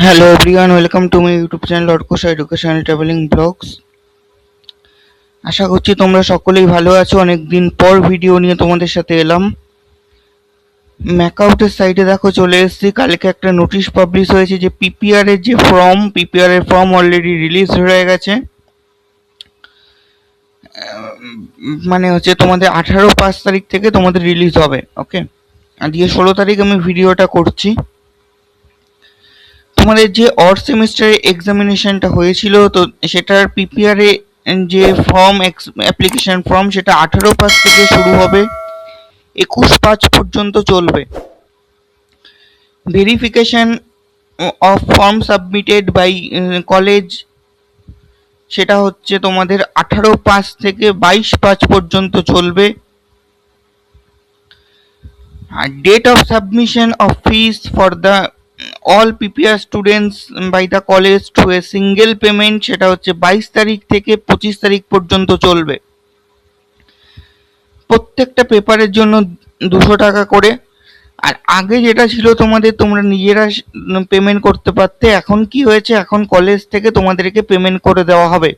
Hello everyone, welcome to my YouTube channel Orkosa Education and Traveling Blogs। আশা করছি তোমরা সকলেই ভালো আছো। অনেকদিন পর ভিডিও নিয়ে তোমাদের সাথে এলাম। ম্যাকআউটের সাইটে দেখো চলে এসেছি। কালকে একটা নোটিশ পাবলিশ হয়েছে যে পিপিআর এর যে পিপিআর এর ফর্ম অলরেডি রিলিজ হয়ে গেছে। মানে হচ্ছে তোমাদের 18-5 তারিখ থেকে তোমাদের রিলিজ হবে। ওকে, আজকে 16 তারিখ আমি ভিডিওটা করছি। তোমাদের যে অড সেমিস্টারে এক্সামিনেশনটা হয়েছিল, তো সেটার পিপিআর এ যে অ্যাপ্লিকেশন ফর্ম সেটা 18/5 থেকে শুরু হবে, 21/5 পর্যন্ত চলবে। Verification of form submitted by college সেটা হচ্ছে তোমাদের 18/5 থেকে 22/5 পর্যন্ত চলবে। আর date of submission of fees for the all PPR students by the college to a single payment সেটা হচ্ছে 22 তারিখ থেকে 25 তারিখ পর্যন্ত চলবে। প্রত্যেকটা পেপারের জন্য 200 টাকা করে। আর আগে যেটা ছিল তোমরা নিজেরা পেমেন্ট করতে পারতে, এখন কি হয়েছে, এখন কলেজ থেকে তোমাদেরকে পেমেন্ট করে দেওয়া হবে।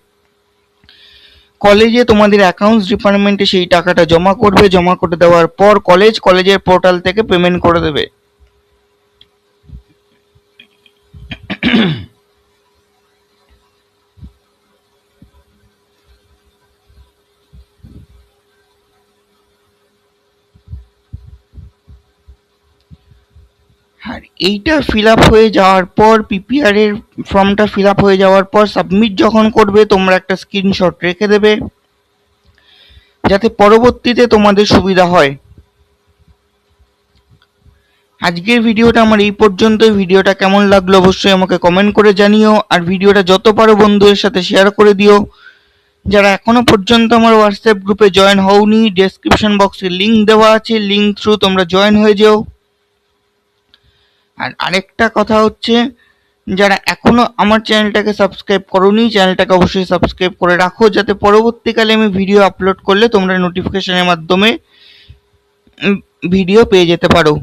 কলেজে তোমাদের অ্যাকাউন্টস ডিপার্টমেন্টে সেই টাকাটা জমা করবে, জমা করে দেওয়ার পর কলেজের পোর্টাল থেকে পেমেন্ট করে দেবে। আর এইটা ফিল আপ হয়ে যাওয়ার পর, পিপিআর এর ফর্মটা ফিল আপ হয়ে যাওয়ার পর সাবমিট যখন করবে, তোমরা একটা স্ক্রিনশট রেখে দেবে যাতে পরবর্তীতে তোমাদের সুবিধা হয়। আজকের ভিডিওটা আমার এই পর্যন্তই। ভিডিওটা কেমন লাগলো অবশ্যই আমাকে কমেন্ট করে জানিও, আর ভিডিওটা যত পারো বন্ধুদের সাথে শেয়ার করে দিও। যারা এখনো পর্যন্ত আমার হোয়াটসঅ্যাপ গ্রুপে জয়েন হওনি, ডেসক্রিপশন বক্সে লিংক দেওয়া আছে, লিংক থ্রু তোমরা জয়েন হয়ে যেও। আর আরেকটা কথা হচ্ছে, যারা এখনো আমার চ্যানেলটাকে সাবস্ক্রাইব করোনি, চ্যানেলটাকে অবশ্যই সাবস্ক্রাইব করে রাখো, যাতে পরবর্তীকালে আমি ভিডিও আপলোড করলে তোমরা নোটিফিকেশনের মাধ্যমে ভিডিও পেয়ে যেতে পারো।